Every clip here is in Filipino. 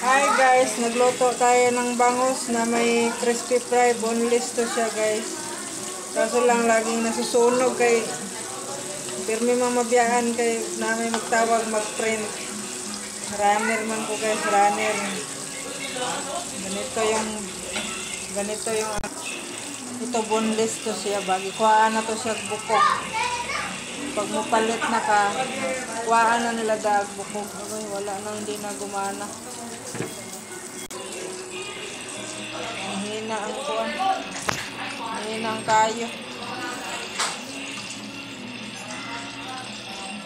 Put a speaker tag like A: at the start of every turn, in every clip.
A: Hi guys, nagluto tayo ng bangus na may crispy fry. Boneless to siya guys. Kaso lang laging nasusunog kay pirmi mamabiyaan kay namin magtawag mag-print. Runner man ko guys, runner. Ganito yung ito boneless to siya. Bagi kuhaan na to siya bukog. Pag mupalit na ka, kuhaan na nila daag bukog. Okay, wala na, hindi na gumana. Mahina ang kuwan. Mahina ang kayo.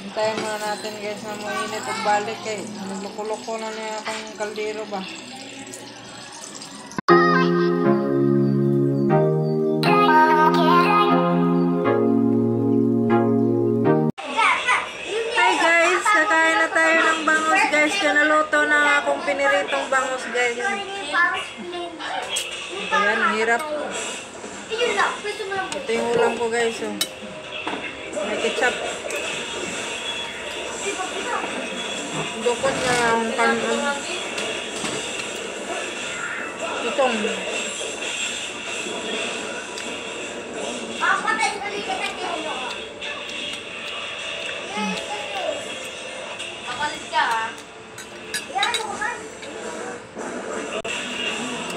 A: Hintayin muna natin guys na mainit. Pagbalik kay nagloko-loko na niya akong kaldero ba. Hi guys, kakain na tayo ng bangus guys. Naluto na akong piniritong bangus guys. Ayan, hirap. Ito yung ulam ko guys. Oh. May ketchup. Dukot na ang kanon. Itong.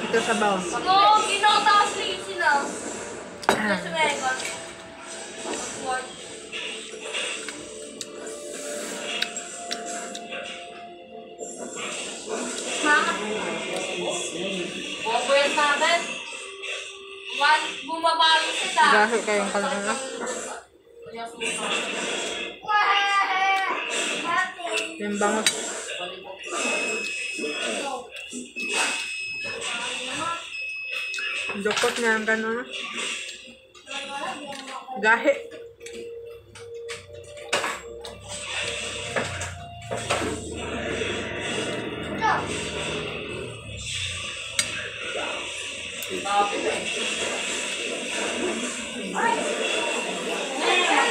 A: Ito sabaw. Gaso kayong kalan na. Yung bangus. Dukot nga ang kanon na. Gahe.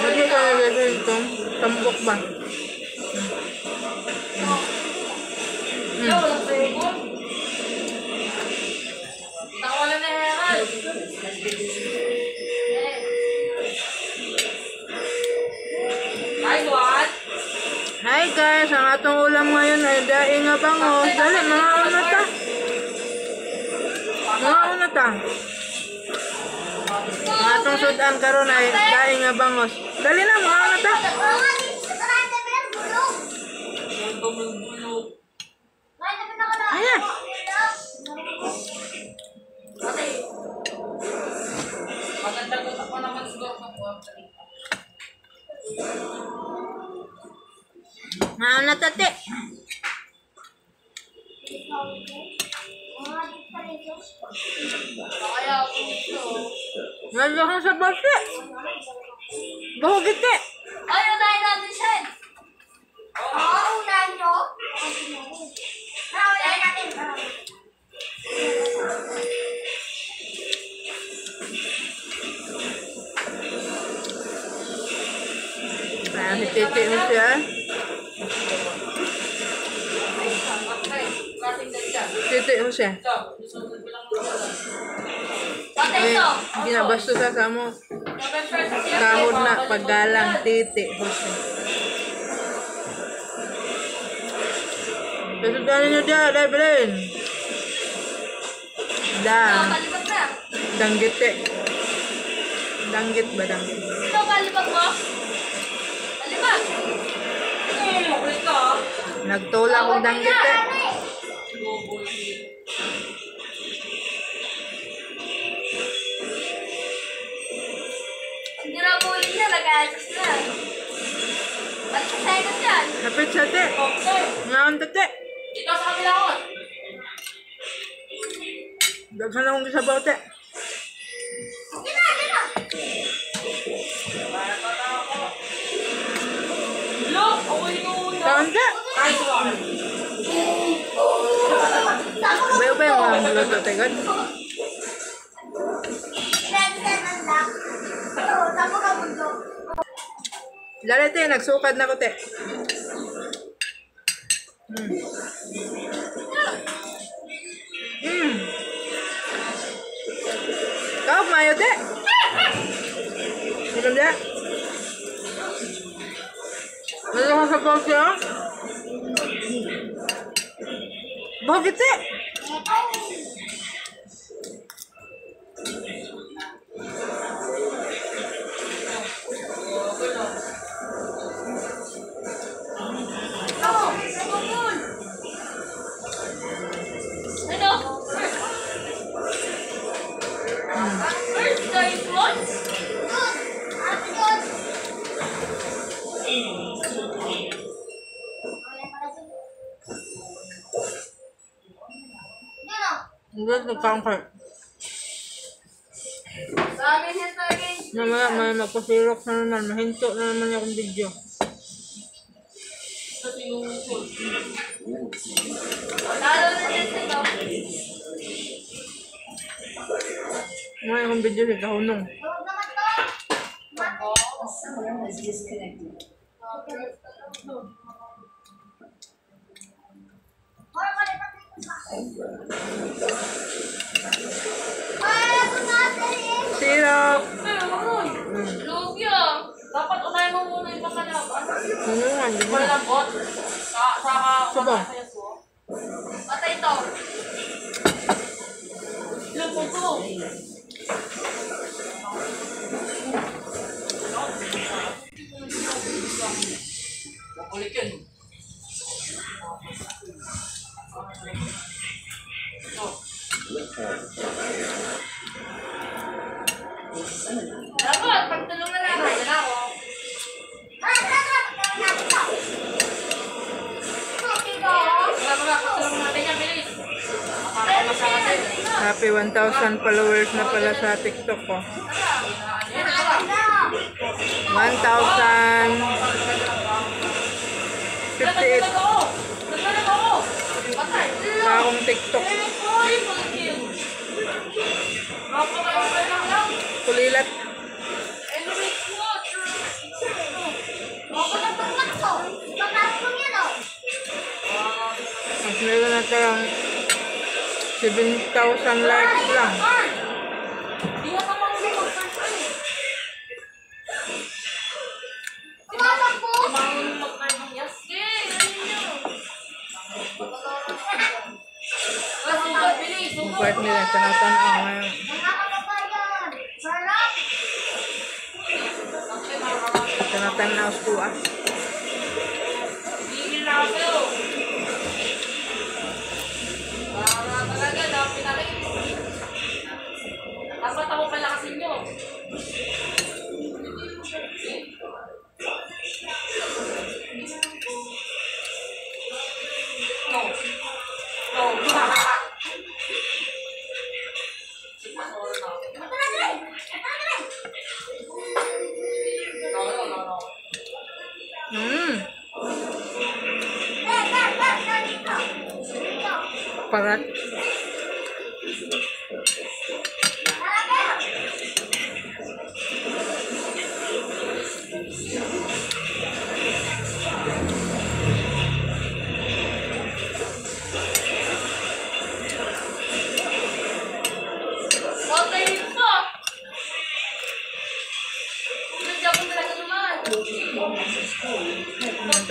A: Lagi ka nalagay itong tambok ba? Hi guys, ang atong ulam ngayon ay daing nga bangus. Dali, mga ta. Mga ta. Ang atong sudan karon ay daing nga bangus. Dali na, mga ta. Ayan.
B: Magandang ako naman siguro sa
A: Mga tate. Nalala ka sa basi. Bahog ite.
C: Ay, unahin natin siya. Oo, unahin nyo. Unahin natin.
A: Ayan, titi mo siya. Titi mo siya. Eh, ginabastos sa mo. Kahod na paggalang titi mo siya. Pasudanin nyo dyan, Evelyn. Danggit eh. Danggit ba danggit?
C: Ito, kalibag mo? Kalibag?
A: Nagtula kong danggit eh.
C: Hindi na po ulit na, nag-a-adjust na. Balik sa second yan.
A: Kapit sa te. Ngayon tate.
B: ito sa kabila ko.
A: Dagsan akong gisabaw te.
B: Look, ako'y nung
A: Kaon te.
B: kahit wala.
A: Bayo-bayo mo lang luto te god. Dali te, nagsukad na ko te. Babaw siya? Bakit eh? Hindi, nagkangkay. Mamaya may magpasirok na naman. Mahinto na naman yung video. Mamaya yung video sa kahunong. Sirok!
B: Lugia! Dapat unahin mo muna yung pangkalaban.
A: Hindi mo.
B: Malambot.
A: Subo.
B: Patay ito. Lupo ko. Makulit yun. Dapat, pagtulungan natin. Yan ako. Pagtulungan natin yan, bilis.
A: Happy 1,000 followers na pala sa TikTok ko. 1,000. Sa akong TikTok. Kulilat. Mas meron na tayong 7,000 likes lang. Ang part nila, tanatan-aw ngayon. Tanatan-aw ko ah.
B: Tigil na ako. Talaga na pinakit. Dapat ako palakasin nyo. No.
A: Parat.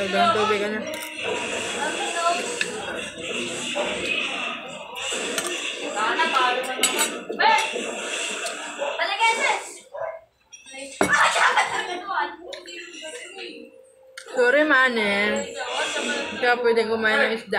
A: Ang tubig ka na. Sorry manen. Kaya pwede kumain ng isda.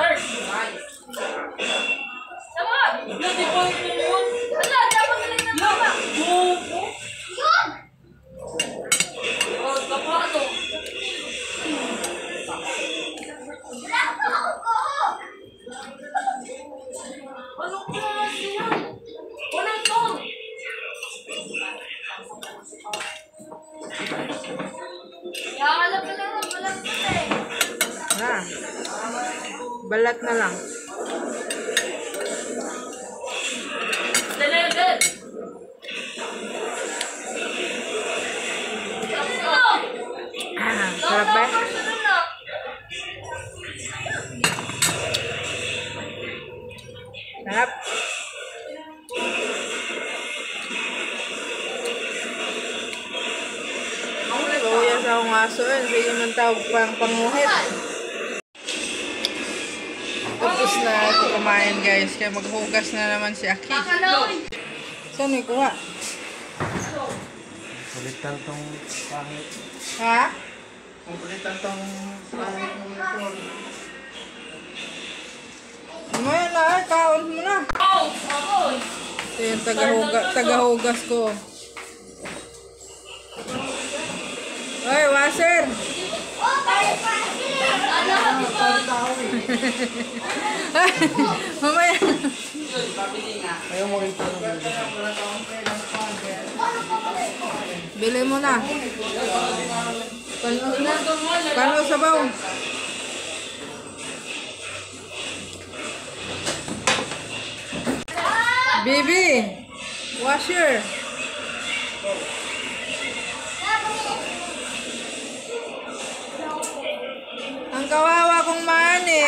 A: Balat na lang. Sarap ba? Sarap. Luya sa akong baso yun. Sige man tawag pang panguhit. Tapos na ako kumain guys. Kaya maghugas na naman si Aki. Saan may kuha?
D: Kulitan tong pangit.
A: Ha?
D: Kulitan tong pangit mo ito.
A: Mamaya na, kaon mo na. Ito yung tagahugas ko. Oy, washer! Mamaya.
D: Ayaw mo rin ito.
A: Bili mo na. Kano sabaw? Baby, washer. Ang kawawa kong mani.